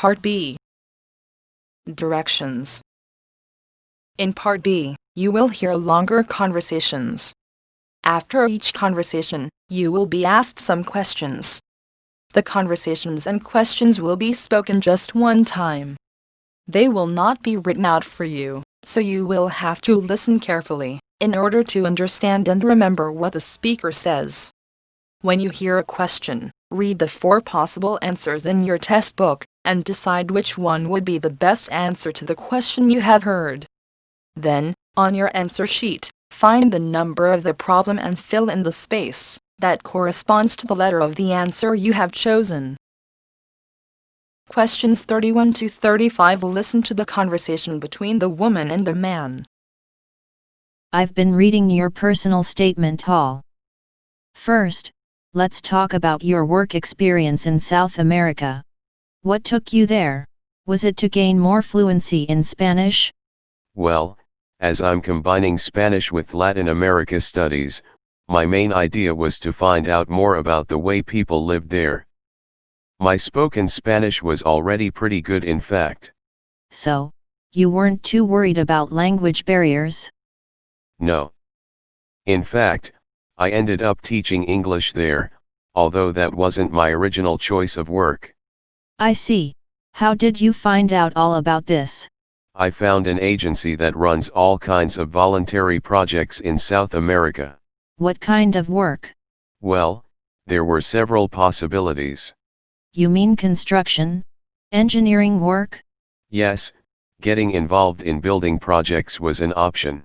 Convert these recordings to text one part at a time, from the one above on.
Part B. Directions. In Part B, you will hear longer conversations. After each conversation, you will be asked some questions. The conversations and questions will be spoken just one time. They will not be written out for you, so you will have to listen carefully in order to understand and remember what the speaker says. When you hear a question, read the 4 possible answers in your test book and decide which one would be the best answer to the question you have heard. Then, on your answer sheet, find the number of the problem and fill in the space that corresponds to the letter of the answer you have chosen. Questions 31 to 35. Listen to the conversation between the woman and the man. I've been reading your personal statement, Hall. First, let's talk about your work experience in South America. What took you there? Was it to gain more fluency in Spanish? Well, as I'm combining Spanish with Latin America studies, my main idea was to find out more about the way people lived there. My spoken Spanish was already pretty good, in fact. So, you weren't too worried about language barriers? No. In fact, I ended up teaching English there, although that wasn't my original choice of work. I see. How did you find out all about this? I found an agency that runs all kinds of voluntary projects in South America. What kind of work? Well, there were several possibilities. You mean construction? Engineering work? Yes, getting involved in building projects was an option.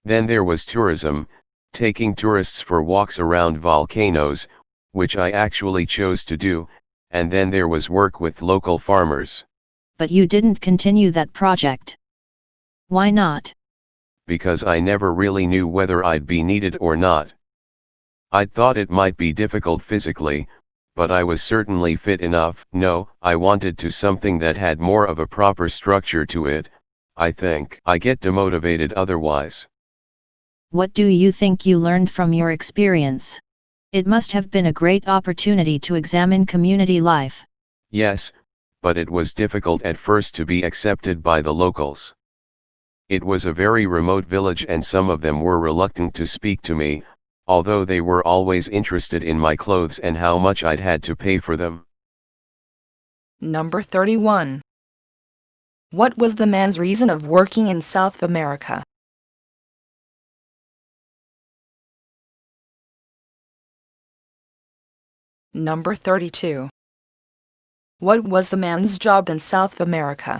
Then there was tourism, taking tourists for walks around volcanoes, which I actually chose to do, and then there was work with local farmers. But you didn't continue that project. Why not? Because I never really knew whether I'd be needed or not. I'd thought it might be difficult physically, but I was certainly fit enough. No, I wanted to something that had more of a proper structure to it. I think I get demotivated otherwise. What do you think you learned from your experience? It must have been a great opportunity to examine community life. Yes, but it was difficult at first to be accepted by the locals. It was a very remote village and some of them were reluctant to speak to me, although they were always interested in my clothes and how much I'd had to pay for them. Number 31. What was the man's reason of working in South America? Number 32. What was the man's job in South America?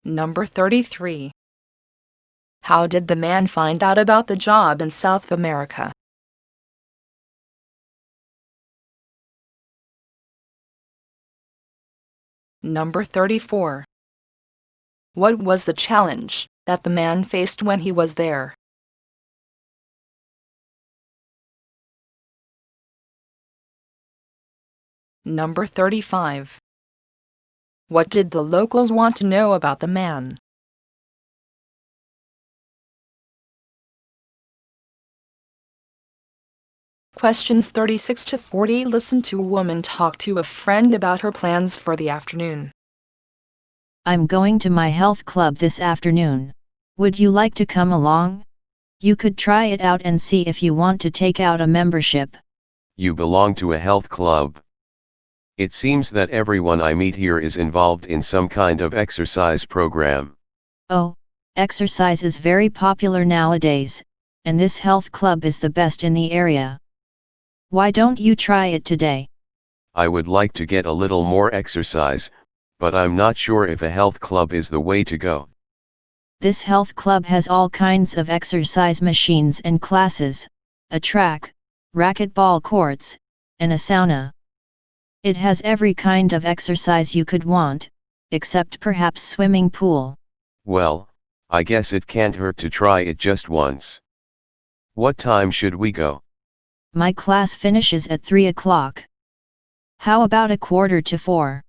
Number 33. How did the man find out about the job in South America? Number 34. What was the challenge that the man faced when he was there? Number 35. What did the locals want to know about the man? Questions 36 to 40. Listen to a woman talk to a friend about her plans for the afternoon. I'm going to my health club this afternoon. Would you like to come along? You could try it out and see if you want to take out a membership. You belong to a health club. It seems that everyone I meet here is involved in some kind of exercise program. Oh, exercise is very popular nowadays, and this health club is the best in the area. Why don't you try it today? I would like to get a little more exercise, but I'm not sure if a health club is the way to go. This health club has all kinds of exercise machines and classes, a track, racquetball courts, and a sauna. It has every kind of exercise you could want, except perhaps swimming pool. Well, I guess it can't hurt to try it just once. What time should we go? My class finishes at 3 o'clock. How about 3:45?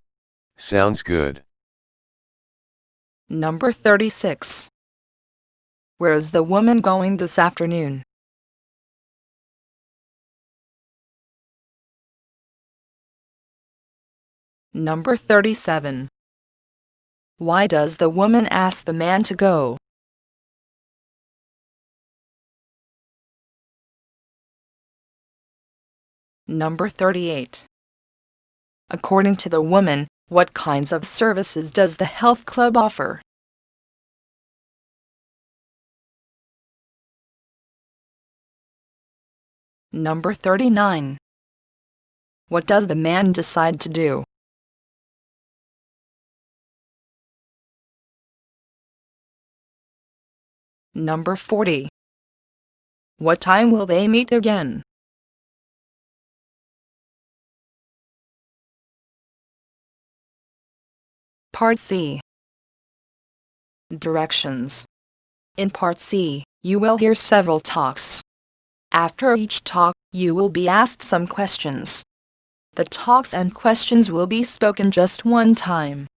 Sounds good. Number 36. Where is the woman going this afternoon? Number 37. Why does the woman ask the man to go? Number 38. According to the woman, what kinds of services does the health club offer? Number 39. What does the man decide to do? Number 40. What time will they meet again? Part C. Directions. In Part C, you will hear several talks. After each talk, you will be asked some questions. The talks and questions will be spoken just one time.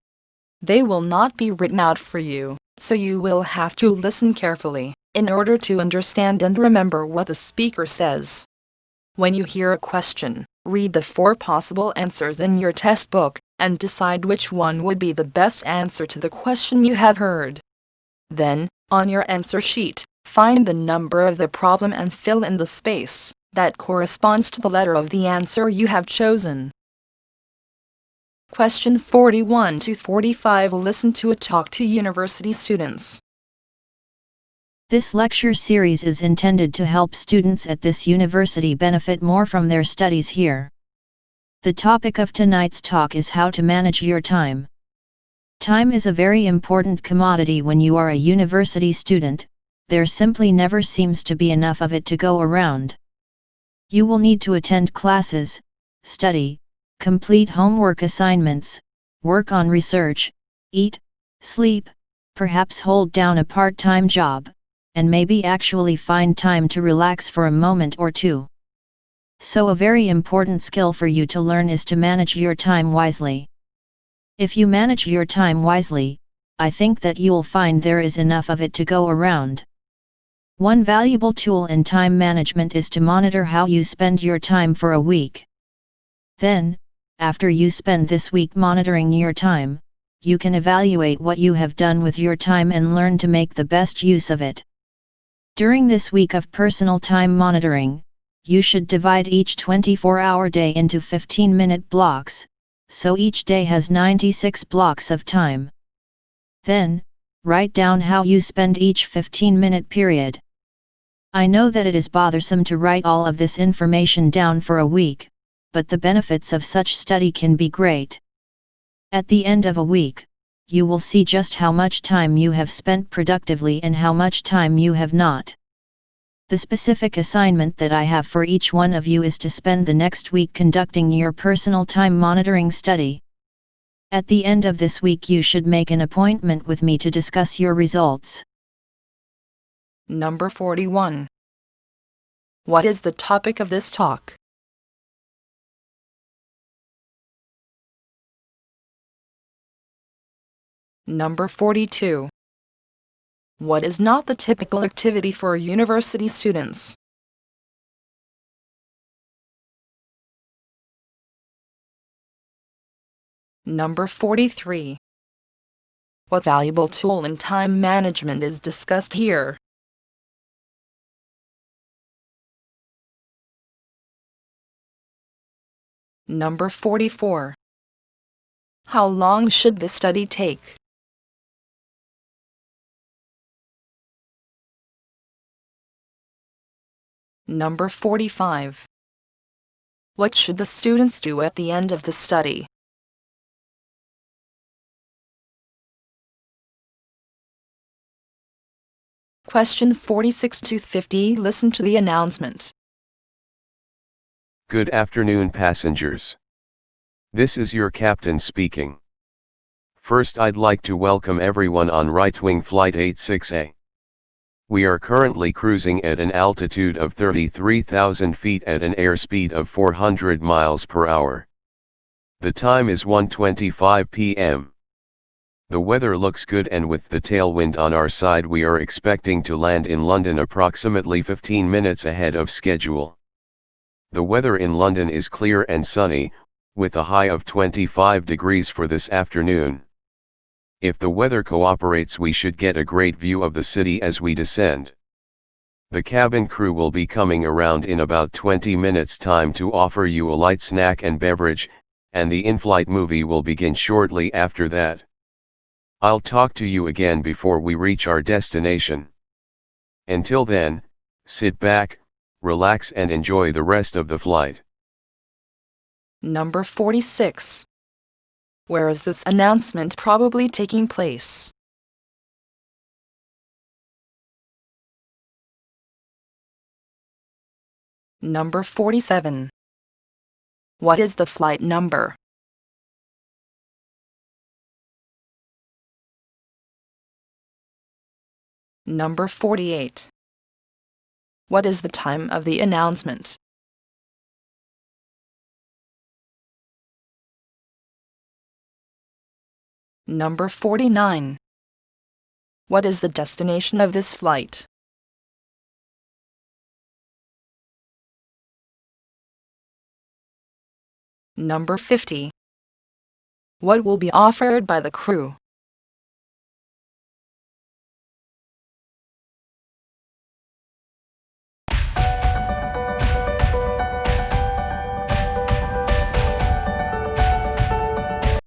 They will not be written out for you, so you will have to listen carefully, in order to understand and remember what the speaker says. When you hear a question, read the 4 possible answers in your test book, and decide which one would be the best answer to the question you have heard. Then, on your answer sheet, find the number of the problem and fill in the space that corresponds to the letter of the answer you have chosen. Question 41 to 45. Listen to a talk to university students. This lecture series is intended to help students at this university benefit more from their studies here. The topic of tonight's talk is how to manage your time. Time is a very important commodity when you are a university student. There simply never seems to be enough of it to go around. You will need to attend classes, study, complete homework assignments, work on research, eat, sleep, perhaps hold down a part-time job, and maybe actually find time to relax for a moment or two. So a very important skill for you to learn is to manage your time wisely. If you manage your time wisely, I think that you'll find there is enough of it to go around. One valuable tool in time management is to monitor how you spend your time for a week. Then, after you spend this week monitoring your time, you can evaluate what you have done with your time and learn to make the best use of it. During this week of personal time monitoring, you should divide each 24-hour day into 15-minute blocks, so each day has 96 blocks of time. Then, write down how you spend each 15-minute period. I know that it is bothersome to write all of this information down for a week, but the benefits of such study can be great. At the end of a week, you will see just how much time you have spent productively and how much time you have not. The specific assignment that I have for each one of you is to spend the next week conducting your personal time monitoring study. At the end of this week you should make an appointment with me to discuss your results. Number 41. What is the topic of this talk? Number 42. What is not the typical activity for university students? Number 43. What valuable tool in time management is discussed here? Number 44. How long should the study take? Number 45. What should the students do at the end of the study? Question 46 to 50. Listen to the announcement. Good afternoon, passengers. This is your captain speaking. First, I'd like to welcome everyone on right-wing flight 86A. We are currently cruising at an altitude of 33,000 feet at an airspeed of 400 miles per hour. The time is 1:25 p.m. The weather looks good, and with the tailwind on our side we are expecting to land in London approximately 15 minutes ahead of schedule. The weather in London is clear and sunny, with a high of 25 degrees for this afternoon. If the weather cooperates, we should get a great view of the city as we descend. The cabin crew will be coming around in about 20 minutes time to offer you a light snack and beverage, and the in-flight movie will begin shortly after that. I'll talk to you again before we reach our destination. Until then, sit back, relax and enjoy the rest of the flight. Number 46. Where is this announcement probably taking place? Number 47. What is the flight number? Number 48. What is the time of the announcement? Number 49. What is the destination of this flight? Number 50. What will be offered by the crew?